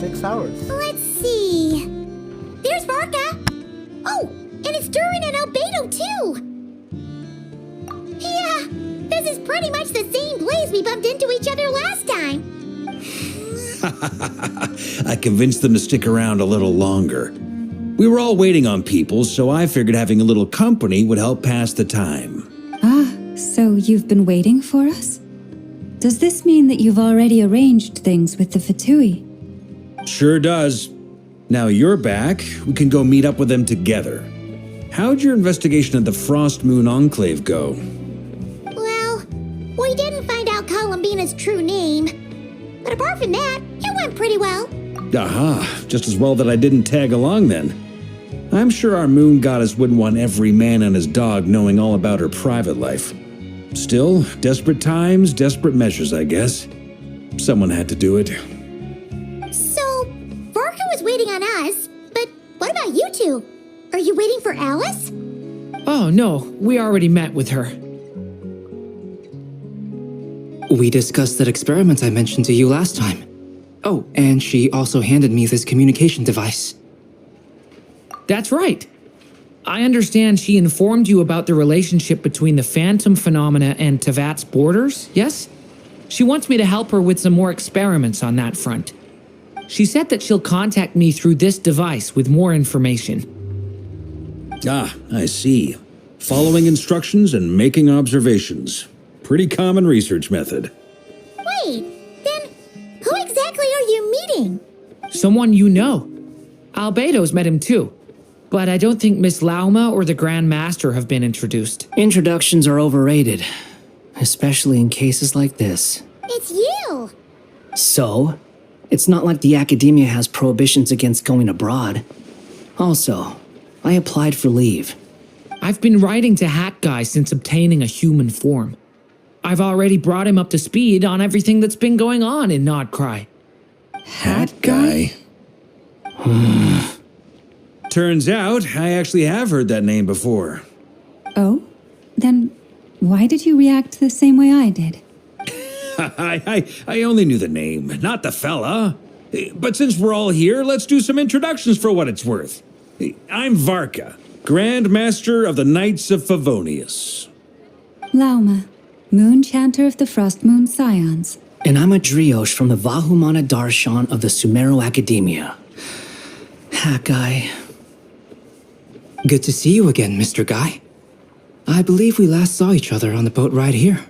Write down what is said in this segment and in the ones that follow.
6 hours. Let's see. There's Varka. Oh, and it's Durin and Albedo too. Yeah, this is pretty much the same place we bumped into each other last time. I convinced them to stick around a little longer. We were all waiting on people, so I figured having a little company would help pass the time. Ah, so you've been waiting for us? Does this mean that you've already arranged things with the Fatui? Sure does. Now you're back, we can go meet up with them together. How'd your investigation of the Frost Moon Enclave go? Well, we didn't find out Columbina's true name. But apart from that, it went pretty well. Aha, just as well that I didn't tag along then. I'm sure our moon goddess wouldn't want every man and his dog knowing all about her private life. Still, desperate times, desperate measures, I guess. Someone had to do it. So, Varka was waiting on us, but what about you two? Are you waiting for Alice? Oh, no, we already met with her. We discussed that experiment I mentioned to you last time. Oh, and she also handed me this communication device. That's right. I understand she informed you about the relationship between the phantom phenomena and Tevat's borders, yes? She wants me to help her with some more experiments on that front. She said that she'll contact me through this device with more information. Ah, I see. Following instructions and making observations. Pretty common research method. Wait, then who exactly are you meeting? Someone you know. Albedo's met him too. But I don't think Miss Lauma or the Grand Master have been introduced. Introductions are overrated, especially in cases like this. It's you! So, it's not like the academia has prohibitions against going abroad. Also, I applied for leave. I've been writing to Hat Guy since obtaining a human form. I've already brought him up to speed on everything that's been going on in Nodcry. Hat guy? Turns out, I actually have heard that name before. Oh? Then why did you react the same way I did? I only knew the name, not the fella. But since we're all here, let's do some introductions for what it's worth. I'm Varka, Grand Master of the Knights of Favonius. Lauma, Moon Chanter of the Frost Moon Scions. And I'm a Driosh from the Vahumana Darshan of the Sumero Academia. Hat Guy. Good to see you again, Mr. Guy. I believe we last saw each other on the boat ride here.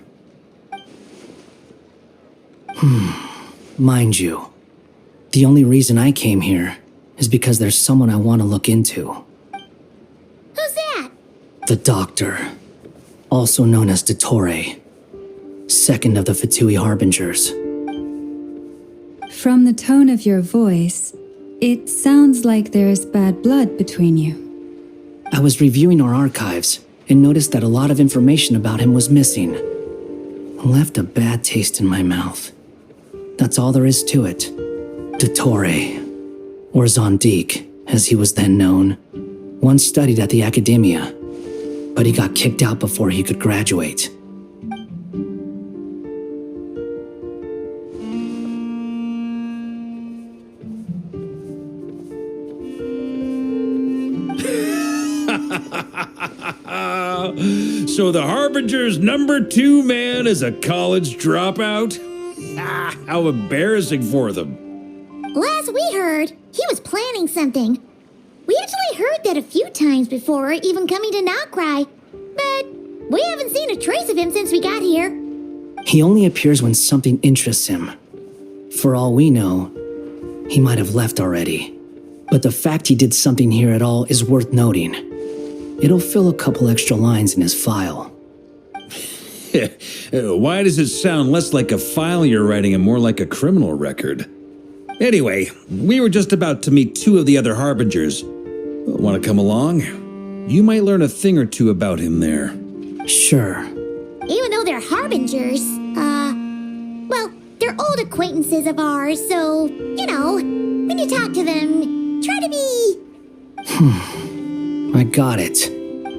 Mind you, the only reason I came here is because there's someone I want to look into. Who's that? The Doctor, also known as Dottore, second of the Fatui Harbingers. From the tone of your voice, it sounds like there's bad blood between you. I was reviewing our archives and noticed that a lot of information about him was missing. Left a bad taste in my mouth. That's all there is to it. Dottore, or Zondik, as he was then known, once studied at the Academia, but he got kicked out before he could graduate. So the Harbinger's #2 man is a college dropout? Ah, how embarrassing for them. Last we heard, he was planning something. We actually heard that a few times before, even coming to Nodcry, but we haven't seen a trace of him since we got here. He only appears when something interests him. For all we know, he might have left already. But the fact he did something here at all is worth noting. It'll fill a couple extra lines in his file. Why does it sound less like a file you're writing and more like a criminal record? Anyway, we were just about to meet 2 of the other Harbingers. Want to come along? You might learn a thing or two about him there. Sure. Even though they're Harbingers, well, they're old acquaintances of ours, so, you know, when you talk to them, try to be... I got it.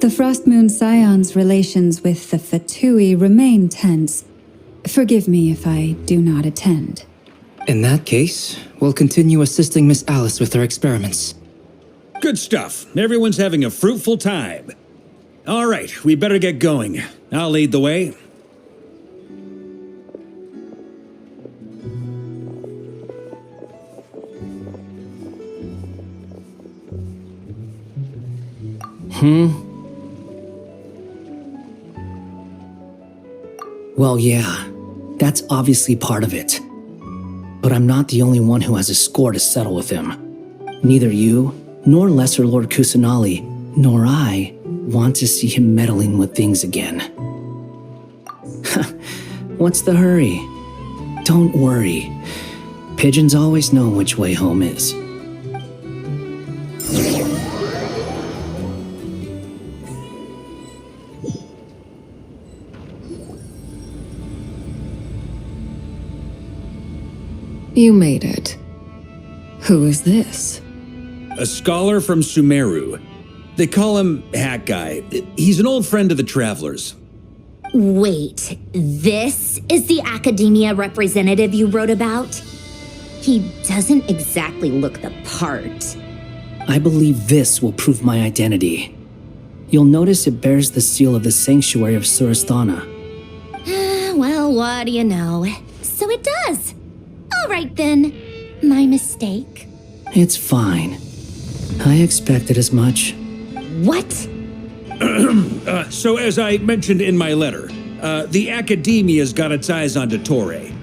The Frost Moon Scions' relations with the Fatui remain tense. Forgive me if I do not attend. In that case, we'll continue assisting Miss Alice with her experiments. Good stuff. Everyone's having a fruitful time. All right, we better get going. I'll lead the way. Well, yeah, that's obviously part of it. But I'm not the only one who has a score to settle with him. Neither you, nor Lesser Lord Kusanali, nor I want to see him meddling with things again. What's the hurry? Don't worry. Pigeons always know which way home is. You made it. Who is this? A scholar from Sumeru. They call him Hat Guy. He's an old friend of the Travelers. Wait, this is the academia representative you wrote about? He doesn't exactly look the part. I believe this will prove my identity. You'll notice it bears the seal of the Sanctuary of Surasthana. Well, what do you know? So it does. All right then. My mistake. It's fine. I expected as much. What? So as I mentioned in my letter, the Academia's got its eyes on Dottore.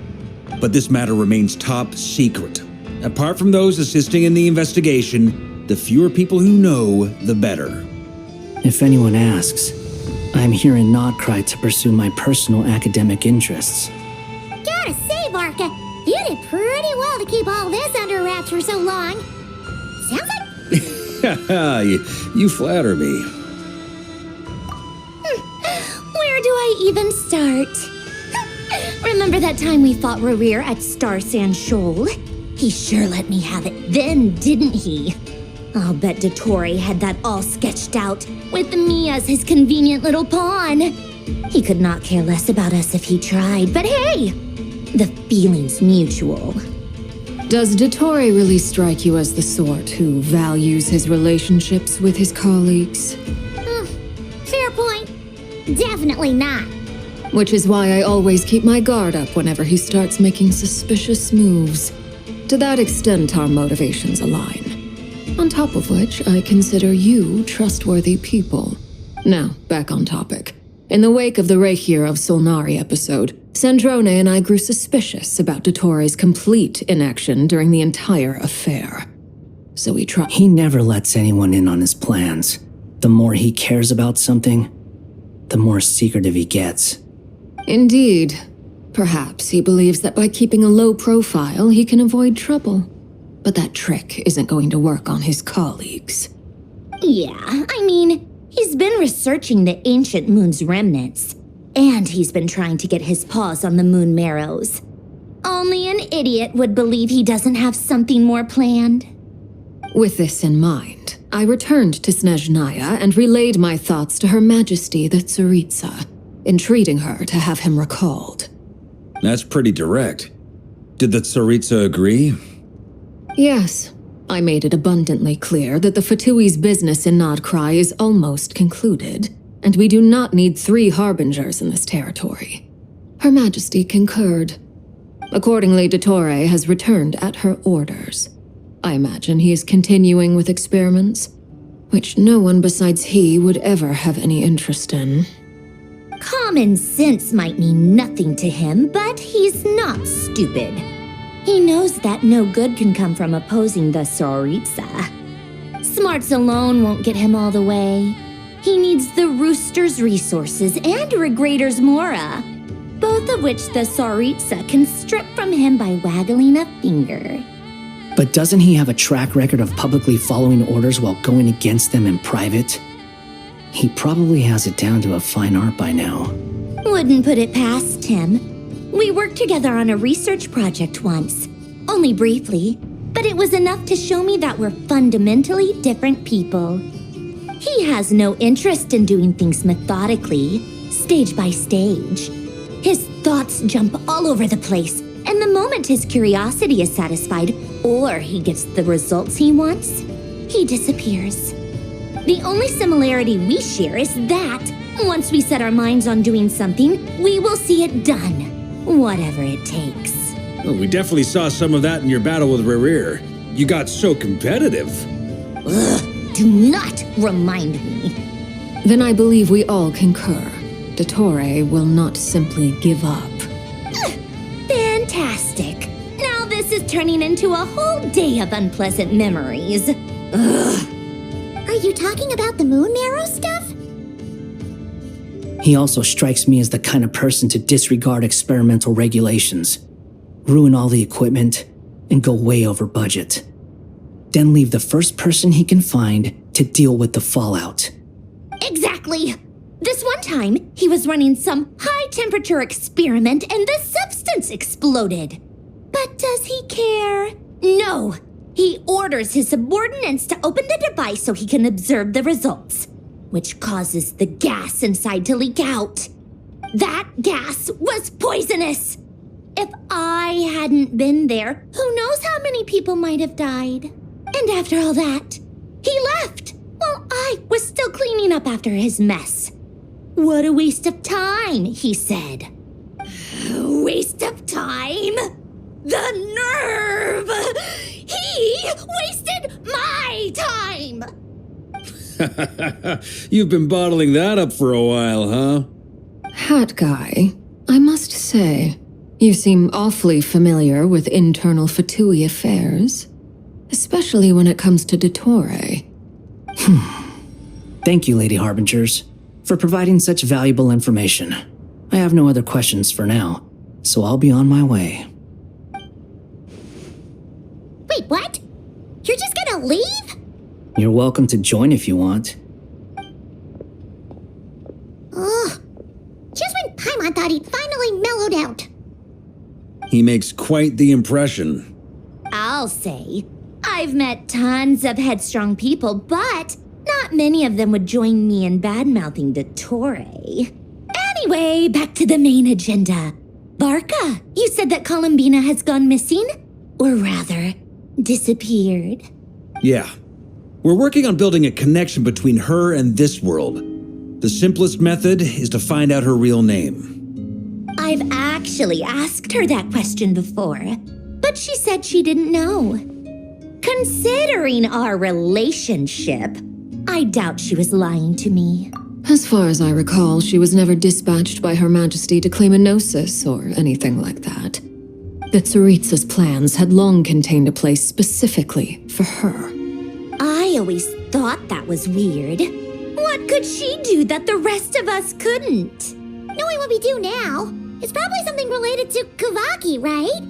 But this matter remains top secret. Apart from those assisting in the investigation, the fewer people who know, the better. If anyone asks, I'm here in Nodcry to pursue my personal academic interests. Gotta say, Barca, you did pretty well to keep all this under wraps for so long. Sounds like... you flatter me. Where do I even start? Remember that time we fought Rerir at Star Sand Shoal? He sure let me have it then, didn't he? I'll bet Dottore had that all sketched out, with me as his convenient little pawn. He could not care less about us if he tried, but hey, the feeling's mutual. Does Dottore really strike you as the sort who values his relationships with his colleagues? Fair point. Definitely not. Which is why I always keep my guard up whenever he starts making suspicious moves. To that extent, our motivations align. On top of which, I consider you trustworthy people. Now, back on topic. In the wake of the Reikir of Solnari episode, Sandrone and I grew suspicious about Dottore's complete inaction during the entire affair. So we tried— He never lets anyone in on his plans. The more he cares about something, the more secretive he gets. Indeed. Perhaps he believes that by keeping a low profile, he can avoid trouble. But that trick isn't going to work on his colleagues. Yeah, I mean, he's been researching the ancient moon's remnants. And he's been trying to get his paws on the moon marrows. Only an idiot would believe he doesn't have something more planned. With this in mind, I returned to Snezhnaya and relayed my thoughts to Her Majesty the Tsaritsa, entreating her to have him recalled. That's pretty direct. Did the Tsaritsa agree? Yes. I made it abundantly clear that the Fatui's business in Nodcry is almost concluded, and we do not need 3 harbingers in this territory. Her Majesty concurred. Accordingly, Dottore has returned at her orders. I imagine he is continuing with experiments, which no one besides he would ever have any interest in. Common sense might mean nothing to him, but he's not stupid. He knows that no good can come from opposing the Tsaritsa. Smarts alone won't get him all the way. He needs the Rooster's resources and Regrator's Mora, both of which the Tsaritsa can strip from him by waggling a finger. But doesn't he have a track record of publicly following orders while going against them in private? He probably has it down to a fine art by now. Wouldn't put it past him. We worked together on a research project once. Only briefly, but it was enough to show me that we're fundamentally different people. He has no interest in doing things methodically, stage by stage. His thoughts jump all over the place, and the moment moment his curiosity is satisfied, or he gets the results he wants, he disappears. The only similarity we share is that once we set our minds on doing something, we will see it done, whatever it takes. Well, we definitely saw some of that in your battle with Rerir. You got so competitive. Ugh, do not remind me. Then I believe we all concur. Dottore will not simply give up. Fantastic. Now this is turning into a whole day of unpleasant memories. Ugh. Are you talking about the moon marrow stuff? He also strikes me as the kind of person to disregard experimental regulations, ruin all the equipment, and go way over budget. Then leave the first person he can find to deal with the fallout. Exactly. This one time, he was running some high-temperature experiment and the substance exploded. But does he care? No. He orders his subordinates to open the device so he can observe the results, which causes the gas inside to leak out. That gas was poisonous. If I hadn't been there, who knows how many people might have died. And after all that, he left while I was still cleaning up after his mess. What a waste of time, he said. Waste of time? The nerve! He wasted my time! You've been bottling that up for a while, huh? Hat guy, I must say, you seem awfully familiar with internal Fatui affairs, especially when it comes to Dottore. Thank you, Lady Harbingers, for providing such valuable information. I have no other questions for now, so I'll be on my way. Wait, what? You're just gonna leave? You're welcome to join if you want. Ugh. Just when Paimon thought he'd finally mellowed out. He makes quite the impression. I'll say. I've met tons of headstrong people, but not many of them would join me in bad-mouthing Dottore. Anyway, back to the main agenda. Barca, you said that Columbina has gone missing? Or rather, disappeared. Yeah. We're working on building a connection between her and this world. The simplest method is to find out her real name. I've actually asked her that question before, but she said she didn't know. Considering our relationship, I doubt she was lying to me. As far as I recall, she was never dispatched by Her Majesty to claim a gnosis or anything like that. The Tsaritsa's plans had long contained a place specifically for her. I always thought that was weird. What could she do that the rest of us couldn't? Knowing what we do now, it's probably something related to Kavaki, right?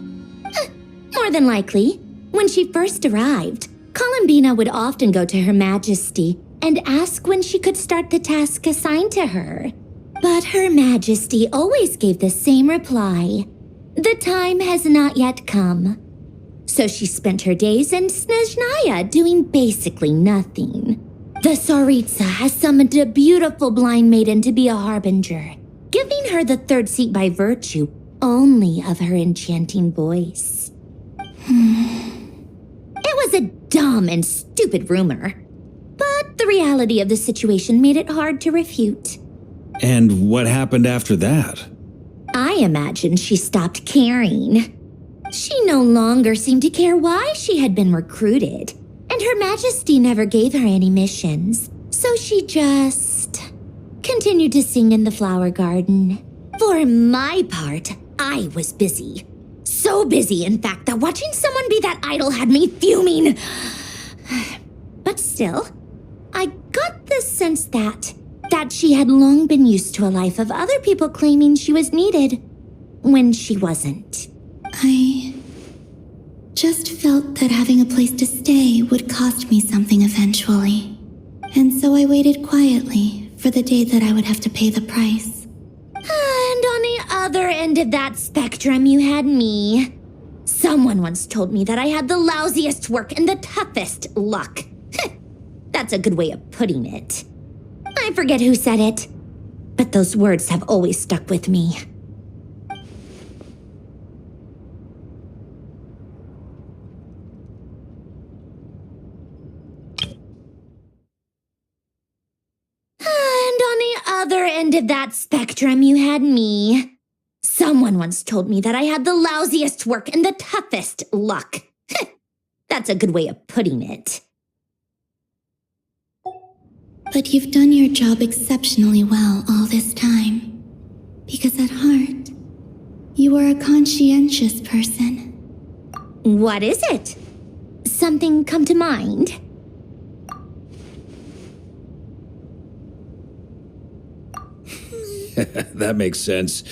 More than likely. When she first arrived, Columbina would often go to Her Majesty and ask when she could start the task assigned to her. But Her Majesty always gave the same reply. The time has not yet come. So she spent her days in Snezhnaya doing basically nothing. The Tsaritsa has summoned a beautiful blind maiden to be a harbinger, giving her the third seat by virtue only of her enchanting voice. It was a dumb and stupid rumor, but the reality of the situation made it hard to refute. And what happened after that? I imagine she stopped caring. She no longer seemed to care why she had been recruited, and Her Majesty never gave her any missions, so she just continued to sing in the flower garden. For my part, I was busy. So busy, in fact, that watching someone be that idol had me fuming. But still, I got the sense that she had long been used to a life of other people claiming she was needed when she wasn't. I just felt that having a place to stay would cost me something eventually. And so I waited quietly for the day that I would have to pay the price. And on the other end of that spectrum, you had me. Someone once told me that I had the lousiest work and the toughest luck. That's a good way of putting it. I forget who said it, but those words have always stuck with me. other end of that spectrum, you had me. Someone once told me that I had the lousiest work and the toughest luck. That's a good way of putting it. But you've done your job exceptionally well all this time. Because at heart, you are a conscientious person. What is it? Something come to mind? That makes sense.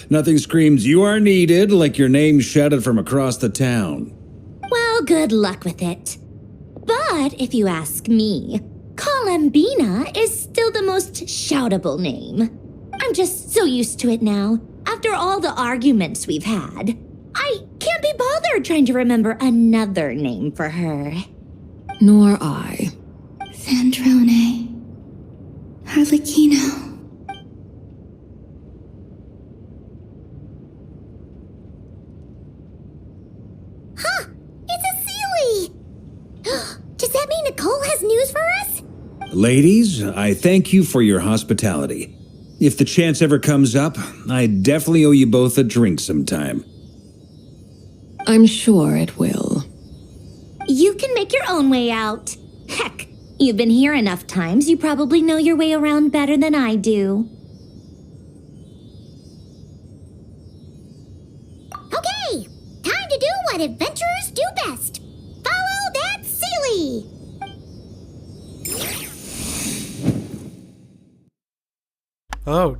Nothing screams you are needed like your name shouted from across the town. Well, good luck with it. But if you ask me, Columbina is still the most shoutable name. I'm just so used to it now, after all the arguments we've had. I can't be bothered trying to remember another name for her. Nor I. Sandrone. Harlequino. Huh! It's a Sealy! Does that mean Nicole has news for us? Ladies, I thank you for your hospitality. If the chance ever comes up, I definitely owe you both a drink sometime. I'm sure it will. You can make your own way out. Heck, you've been here enough times, you probably know your way around better than I do. Okay, time to do what adventurers do best. Follow that Sealy! Oh,